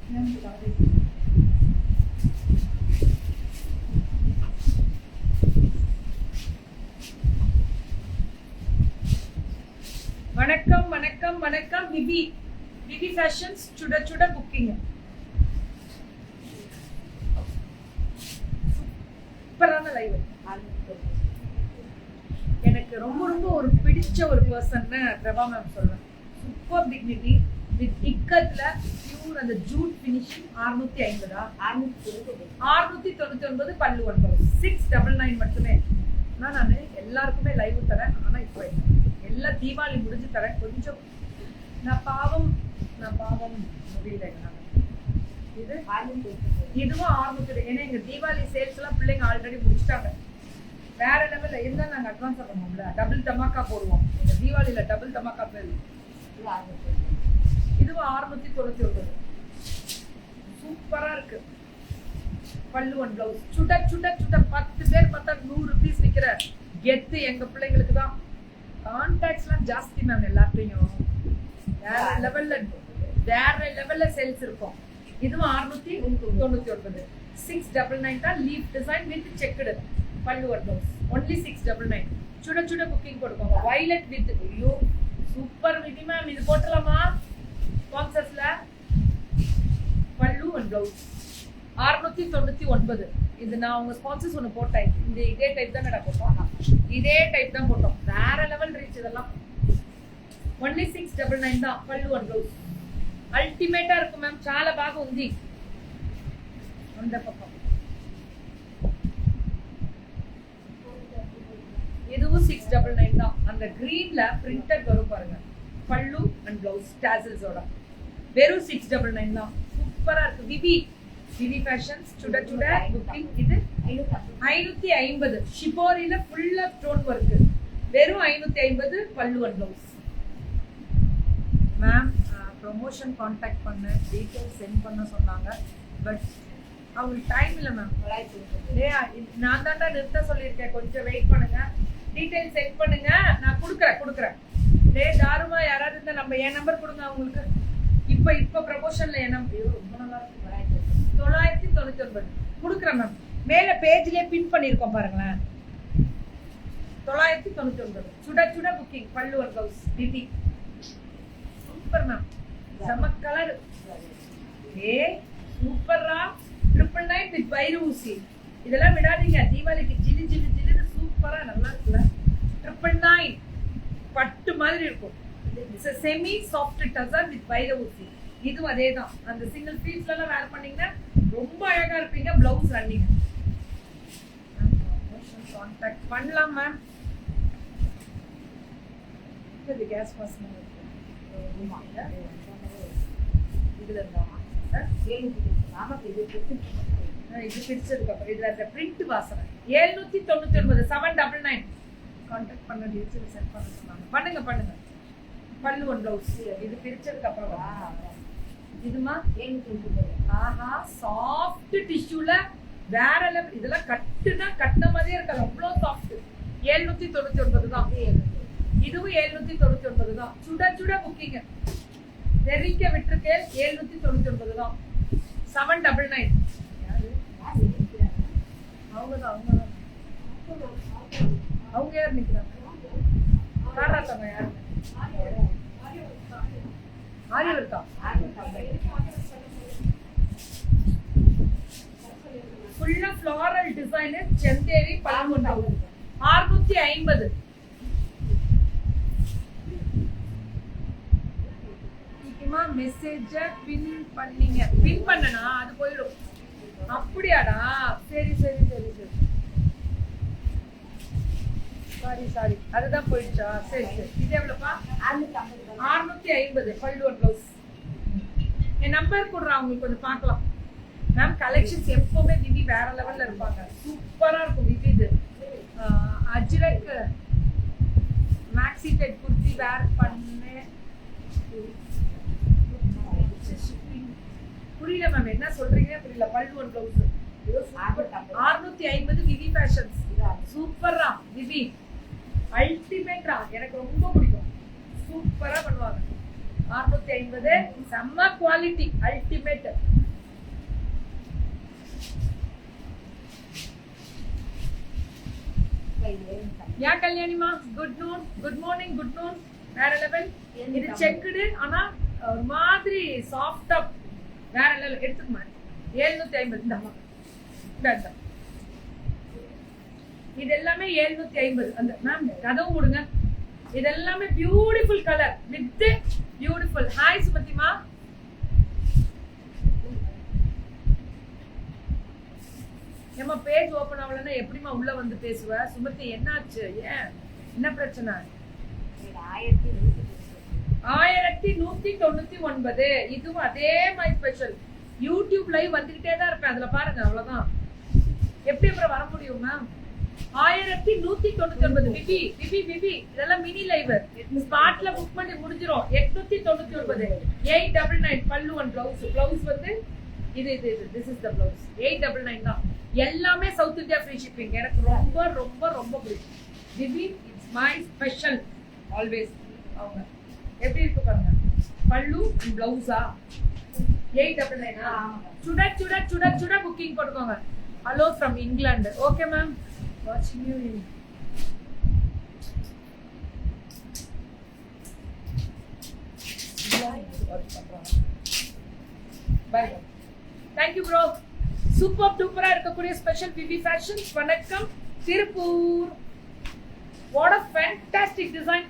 வணக்கம் வணக்கம் வணக்கம். விவி ஃபேஷன்ஸ் சுட சுட புக்கிங். சூப்பரான லைவ். எனக்கு ரொம்ப ரொம்ப ஒரு பிடிச்ச ஒரு பர்சன்னு பிரபா மேம் சொல்றேன். சூப்பர் டிக்னிட்டி வித் இக்கத்துல பியூர் அந்த ஜூட் ஃபினிஷிங். 699 பல்லு 699 மட்டுமே. நான் எல்லாருக்குமே லைவ் தரேன். ஆனா இப்போ எல்லா தீபாவளி முடிஞ்சு தரேன். கொஞ்சம் நான் பாவம் முடியல. இதுவும் 600. ஏன்னா எங்க தீபாவளி சேல்ஸ் எல்லாம் பிள்ளைங்க ஆல்ரெடி முடிச்சுட்டாங்க. வேற லெவல்ல இருந்தா நாங்க அட்வான்ஸா பண்ணுவோம்ல, டபுள் தமாக்கா போடுவோம். எங்க தீபாவளியில டபுள் தமாக்கா பேரு. இதுவும் 699. சூப்பரா இருக்கு. பல்லு ஒன் பிளவுஸ் சுட சுட சுட 10 பேர் பார்த்தா 100 பீஸ் விக்கிற கெத்து எங்க பிள்ளைங்களுக்கு தான். கான்டாக்ட்ஸ்லாம் ஜாஸ்தி மேம். எல்லாத்தையும் வேற லெவல்ல சேல்ஸ் இருக்கும். இதுவும் 699. 699 தான். லீஃப் டிசைன் வித் செக்குடு பல்லு ஒன் பிளவுஸ். ஒன்லி 699. சுட சுட புக்கிங் கொடுப்பாங்க. வயலட் வித் ஐயோ சூப்பர் விதி மேம். இது போட்டலாமா ஸ்பான்சர்ஸ்ல? பல்லு ஒன் பிளவுஸ் 699. இது நான் உங்க ஸ்பான்சர்ஸ் ஒன்று போட்டேன். இதே டைப் தான் போட்டோம். இதே டைப் தான் போட்டோம். வேற லெவல் ரீச் இதெல்லாம். ஒன்லி 699 தான். பல்லு ஒன் பிளவுஸ் அல்டிமேட்டா இருக்கும் மேம். చాలా బాగా ఉంది. அந்த பக்கம் இதுவும் 699 தான். அந்த கிரீன்ல பிரிண்டட் வரும் பாருங்க. பல்லு அண்ட் பிளவுஸ் டாசல்ஸோட வெறும் 699 தான். சூப்பரா இருக்கு. விவி ஃபேஷன்ஸ் சுட சுட புக்கிங். இது 550. ஷிபோரியில ஃபுல்லா ஸ்டோன் வர்க். வெறும் 550 பல்லு and blouse. Ma'am promotion contact பண்ண டீட்டெயில்ஸ் சென்ட் பண்ண சொன்னாங்க. பட் அவங்களுக்கு டைம் இல்லை மேம். நான் தாண்டா நிறுத்த சொல்லியிருக்கேன். கொஞ்சம் வெயிட் பண்ணுங்க. டீட்டெயில்ஸ் சென்ட் பண்ணுங்க. நான் கொடுக்குறேன். தாருமா யாராவது இருந்தா நம்ம என் நம்பர் கொடுங்க அவங்களுக்கு. இப்போ ப்ரமோஷன்ல என் நம்பர் ரொம்ப நல்லா இருக்கு. 999 கொடுக்குறேன் மேம். மேல பேஜ்லயே பின் பண்ணிருக்கோம் பாருங்களேன். 999 சுட சுட புக்கிங். பல்லு ஒன் பிளவுஸ் டிடி சூப்பர் மேம். செம கலர். சூப்பரா 999 வித் வைர ஊசி. இதெல்லாம் விடாதீங்க. தீபாவளிக்கு ஜிலி ஜிலி ஜிலின்னு சூப்பரா நல்லா இருக்குல்ல. 999 பட்டு மாதிரி இருக்கும். செமி சாஃப்ட் டசர் வித் வைர ஊசி. இதுவும் அதே தான். அந்த சிங்கிள் பீஸ்ல எல்லாம் வேர் பண்ணீங்கன்னா ரொம்ப அழகா இருப்பீங்க. Blouse running. கான்டாக்ட் பண்ணலாம் மேம். இது கேஸ் மாஸ்க் இதுல இருந்தா இது பிடிச்சதுக்கு அப்புறம் இதுல இருக்க பிரிண்ட் வாசனை. 799 799 கான்டாக்ட் பண்ண டீடைல்ஸ் சென்ட் பண்ண சொன்னாங்க. பண்ணுங்க. பல்லு ஒன் பிளவுஸ். இது பிரிச்சதுக்கு அப்புறம் இதுமா 799. ஆஹா சாஃப்ட் டிஷ்யூல வேற லெவல். இதெல்லாம் கட்டின மாதிரியே இருக்காது. அவ்வளோ சாஃப்ட். 799 தான். இதுவும் 799 தான். சுட சுட புக்கிங். தெரிக்க விட்டுருக்கேன். 799 தான். 799 அவங்கதான். அவங்க யார் நிக்கிறாங்க? காராத்தவங்க யாரு? ஆரி இருக்கா? ஃபுல்லா ஃப்ளோரல் டிசைன். செந்தேரி பல்லு 650. மெசேஜ பின் பண்ணீங்க. பின் பண்ணனா அது போயிடும். அப்படியாடா? சரி. சாரி அதுதான் போயிடுச்சா? சரி. இது எவ்வளவுப்பா? 650 பல்லு ஒன் பிளவுஸ். என் நம்பர் கொடுறா உங்களுக்கு கொஞ்சம் பார்க்கலாம் மேம். கலெக்ஷன்ஸ் எப்பவுமே விவி வேற லெவல்ல இருப்பாங்க. சூப்பரா இருக்கும் விவி. இது அஜ்ரக் மேக்ஸி டைப் குர்த்தி வேர் பண்ண புரியல மேம். என்ன சொல்றீங்க புரியல. பல்லு ஒன் பிளவுஸ் 650 விவி ஃபேஷன்ஸ். சூப்பரா விவி அல்டிமேட்டா. எனக்கு ரொம்ப பிடிக்கும். சூப்பரா பண்ணுவாங்க. 650. செம்ம குவாலிட்டி, அல்டிமேட். யா கல்யாணிமா, good noon, good morning, good noon. வேற லெவல். இது செக்குடு, ஆனா ஒரு மாதிரி சாஃப்டா வேற லெவல். எடுத்துக்குமா 750. இந்த அம்மா இது எல்லாமே 750. அந்த மேம் கதவு விடுங்க. இது எல்லாமே beautiful colour with beautiful. Hi சுமதிமா. நம்ம பேஜ் ஓபன் ஆகலன்னா எப்படிமா உள்ள வந்து பேசுவ? சுமதி என்னாச்சு? ஏன், என்ன பிரச்சனை? 1199. இதுவும் அதே மாதிரி ஸ்பெஷல். யூடியூப் லைவ் வந்துகிட்டே தான் இருப்பேன், அதுல பாருங்க. அவ்வளவுதான். எப்படி அப்புறம் வர முடியும் மேம்? 1199. பிபி பிபி பிபி இதெல்லாம் மினி லைவ். ஸ்பாட்ல புக் பண்ணி முடிஞ்சிரும். 899. 899 பல்லு ஒன் பிளவுஸ். பிளவுஸ் வந்து இது இது இது திஸ் இஸ் தி பிளவுஸ். 899 தான். எல்லாமே சவுத் இந்தியா ஃப்ரீ ஷிப்பிங். எனக்கு ரொம்ப ரொம்ப ரொம்ப பிடிக்கும். பிபி இட்ஸ் மை ஸ்பெஷல் ஆல்வேஸ். அவங்க எப்படி இருக்கு பாருங்க. பல்லு அண்ட் பிளவுஸா 899. சுட சுட சுட சுட புக்கிங் போட்டுக்கோங்க. Hello from England. Okay ma'am, வாட்சிங் you in. Bye. Thank you bro. Super duper இருக்கக்கூடிய ஸ்பெஷல் பிபி ஃபேஷன்ஸ். வணக்கம் Tiruppur. What a fantastic design.